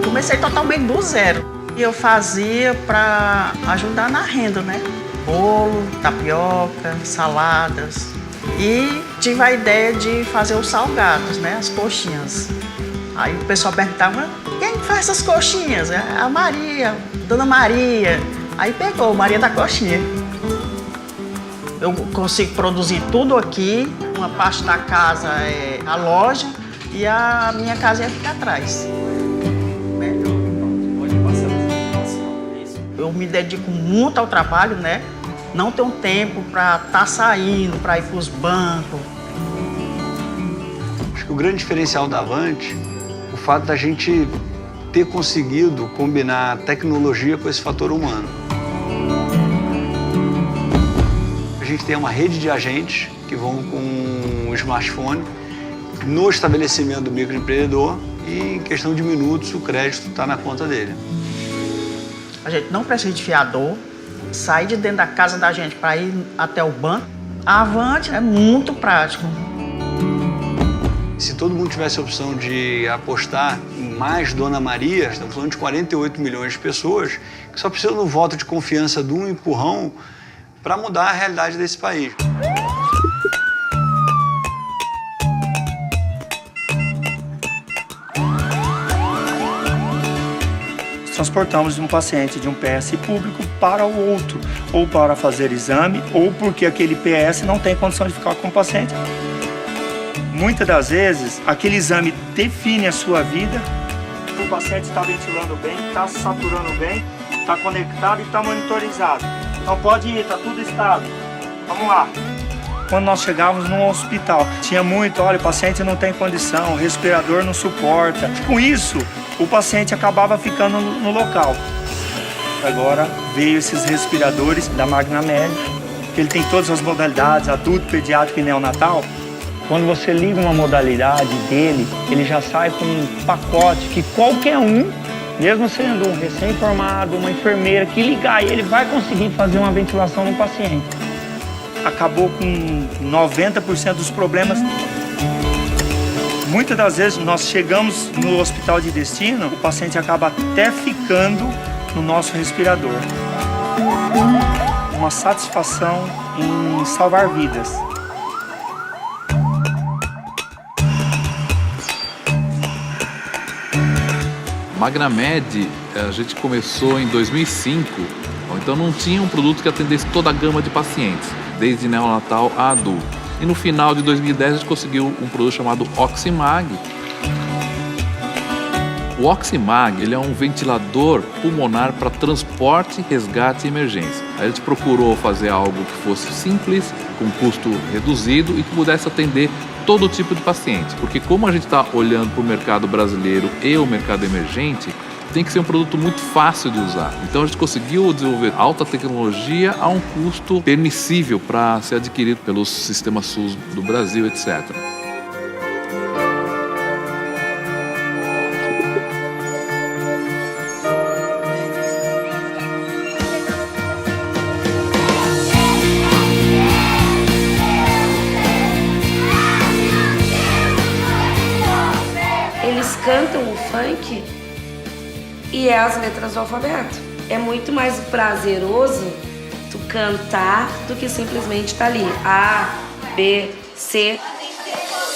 Comecei totalmente do zero. E eu fazia para ajudar na renda, né? Bolo, tapioca, saladas. E tive a ideia de fazer os salgados, né? As coxinhas. Aí o pessoal perguntava, quem faz essas coxinhas? A Maria, Dona Maria. Aí pegou, Maria da Coxinha. Eu consigo produzir tudo aqui. Uma parte da casa é a loja e a minha casa fica atrás. Eu me dedico muito ao trabalho, né? Não tenho tempo para estar saindo, para ir para os bancos. Acho que o grande diferencial da Avante, o fato da gente ter conseguido combinar tecnologia com esse fator humano. A gente tem uma rede de agentes que vão com o smartphone no estabelecimento do microempreendedor e em questão de minutos o crédito está na conta dele. A gente não precisa de fiador, sair de dentro da casa da gente para ir até o banco. A Avante é muito prático. Se todo mundo tivesse a opção de apostar em mais Dona Maria, estamos falando de 48 milhões de pessoas que só precisam do voto de confiança de um empurrão para mudar a realidade desse país. Transportamos um paciente de um PS público para o outro, ou para fazer exame, ou porque aquele PS não tem condição de ficar com o paciente. Muitas das vezes, aquele exame define a sua vida. O paciente está ventilando bem, está saturando bem, está conectado e está monitorizado. Não pode ir, está tudo estável. Vamos lá. Quando nós chegávamos no hospital, tinha muito, olha, o paciente não tem condição, o respirador não suporta. Com isso, o paciente acabava ficando no local. Agora veio esses respiradores da Magnamed, que ele tem todas as modalidades, adulto, pediátrico e neonatal. Quando você liga uma modalidade dele, ele já sai com um pacote que qualquer um, mesmo sendo um recém-formado, uma enfermeira, que ligar ele vai conseguir fazer uma ventilação no paciente. Acabou com 90% dos problemas. Muitas das vezes nós chegamos no hospital de destino, o paciente acaba até ficando no nosso respirador. Uma satisfação em salvar vidas. Magnamed, a gente começou em 2005, então não tinha um produto que atendesse toda a gama de pacientes, desde neonatal a adulto. E no final de 2010 a gente conseguiu um produto chamado Oximag. O Oximag, ele é um ventilador pulmonar para transporte, resgate e emergência. A gente procurou fazer algo que fosse simples, com custo reduzido e que pudesse atender todo tipo de paciente. Porque como a gente está olhando para o mercado brasileiro e o mercado emergente, tem que ser um produto muito fácil de usar. Então a gente conseguiu desenvolver alta tecnologia a um custo permissível para ser adquirido pelos sistemas SUS do Brasil, etc. Eles cantam o funk e é as letras do alfabeto. É muito mais prazeroso tu cantar do que simplesmente estar ali. A, B, C.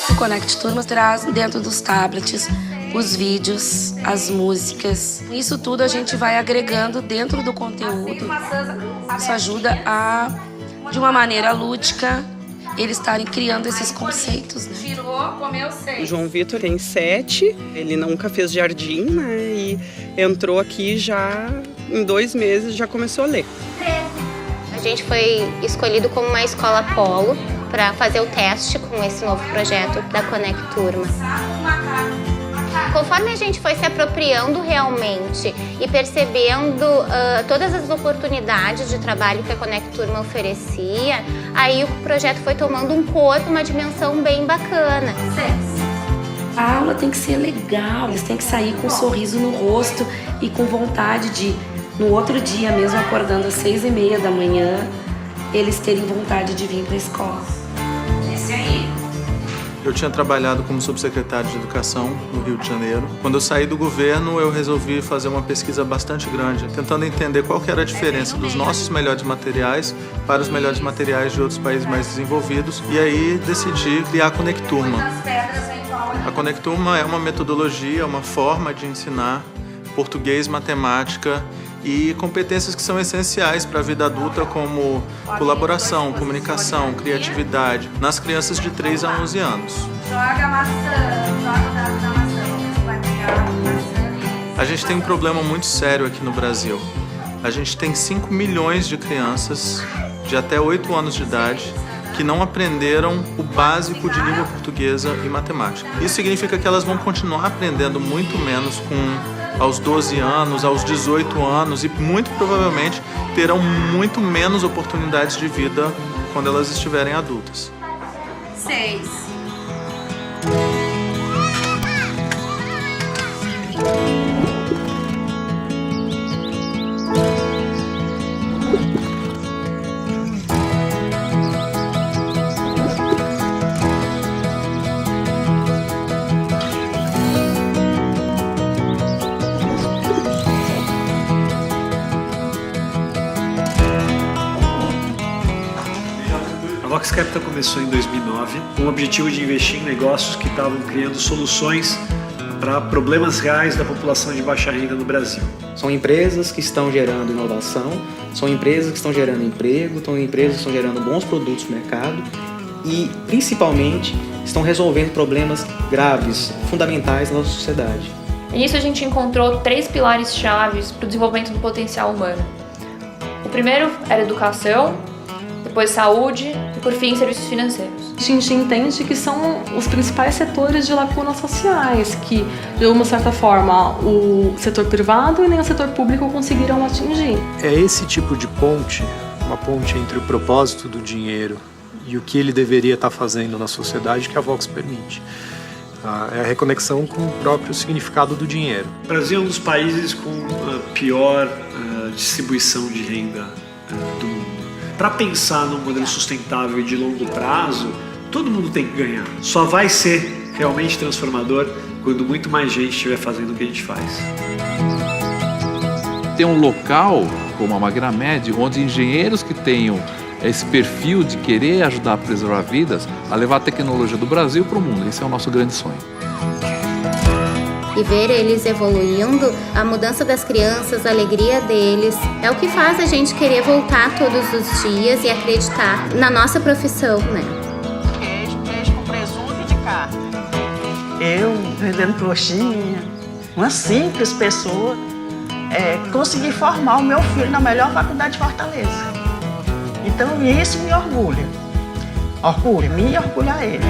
O Conect Turmas traz dentro dos tablets os vídeos, as músicas. Isso tudo a gente vai agregando dentro do conteúdo. Isso ajuda a, de uma maneira lúdica, eles estarem criando esses conceitos, né? O João Vitor tem 7, ele nunca fez jardim, né? E entrou aqui já em 2 meses, já começou a ler. A gente foi escolhido como uma escola polo para fazer o teste com esse novo projeto da Conect Turma. Conforme a gente foi se apropriando realmente e percebendo todas as oportunidades de trabalho que a Conect Turma oferecia, aí o projeto foi tomando um corpo, uma dimensão bem bacana. A aula tem que ser legal, eles têm que sair com um sorriso no rosto e com vontade de, no outro dia mesmo, acordando às 6h30 da manhã, eles terem vontade de vir para a escola. Esse aí. Eu tinha trabalhado como subsecretário de Educação no Rio de Janeiro. Quando eu saí do governo, eu resolvi fazer uma pesquisa bastante grande, tentando entender qual que era a diferença dos nossos melhores materiais para os melhores materiais de outros países mais desenvolvidos. E aí decidi criar a Conect Turma. A Conect Turma é uma metodologia, uma forma de ensinar português, matemática e competências que são essenciais para a vida adulta, como colaboração, comunicação, criatividade, nas crianças de 3 a 11 anos. Joga a maçã, joga o dado da maçã, vai pegar a maçã. A gente tem um problema muito sério aqui no Brasil. A gente tem 5 milhões de crianças de até 8 anos de idade que não aprenderam o básico de língua portuguesa e matemática. Isso significa que elas vão continuar aprendendo muito menos aos 12 anos, aos 18 anos e muito provavelmente terão muito menos oportunidades de vida quando elas estiverem adultas. 6. A Vox Capital começou em 2009 com o objetivo de investir em negócios que estavam criando soluções para problemas reais da população de baixa renda no Brasil. São empresas que estão gerando inovação, são empresas que estão gerando emprego, são empresas que estão gerando bons produtos no mercado e, principalmente, estão resolvendo problemas graves, fundamentais da nossa sociedade. Nisso a gente encontrou 3 pilares chaves para o desenvolvimento do potencial humano. O primeiro era educação, depois saúde e, por fim, serviços financeiros. A gente entende que são os principais setores de lacunas sociais, que, de uma certa forma, o setor privado e nem o setor público conseguiram atingir. É esse tipo de ponte, uma ponte entre o propósito do dinheiro e o que ele deveria estar fazendo na sociedade, que a Vox permite. É a reconexão com o próprio significado do dinheiro. O Brasil é um dos países com a pior distribuição de renda do mundo. Para pensar num modelo sustentável e de longo prazo, todo mundo tem que ganhar. Só vai ser realmente transformador quando muito mais gente estiver fazendo o que a gente faz. Tem um local, como a Magramed, onde engenheiros que tenham esse perfil de querer ajudar a preservar vidas, a levar a tecnologia do Brasil para o mundo. Esse é o nosso grande sonho. E ver eles evoluindo, a mudança das crianças, a alegria deles, é o que faz a gente querer voltar todos os dias e acreditar na nossa profissão, né? Queijo com presunto de carne. Eu, vendendo coxinha, uma simples pessoa, consegui formar o meu filho na melhor faculdade de Fortaleza. Então isso me orgulha. Me orgulha ele.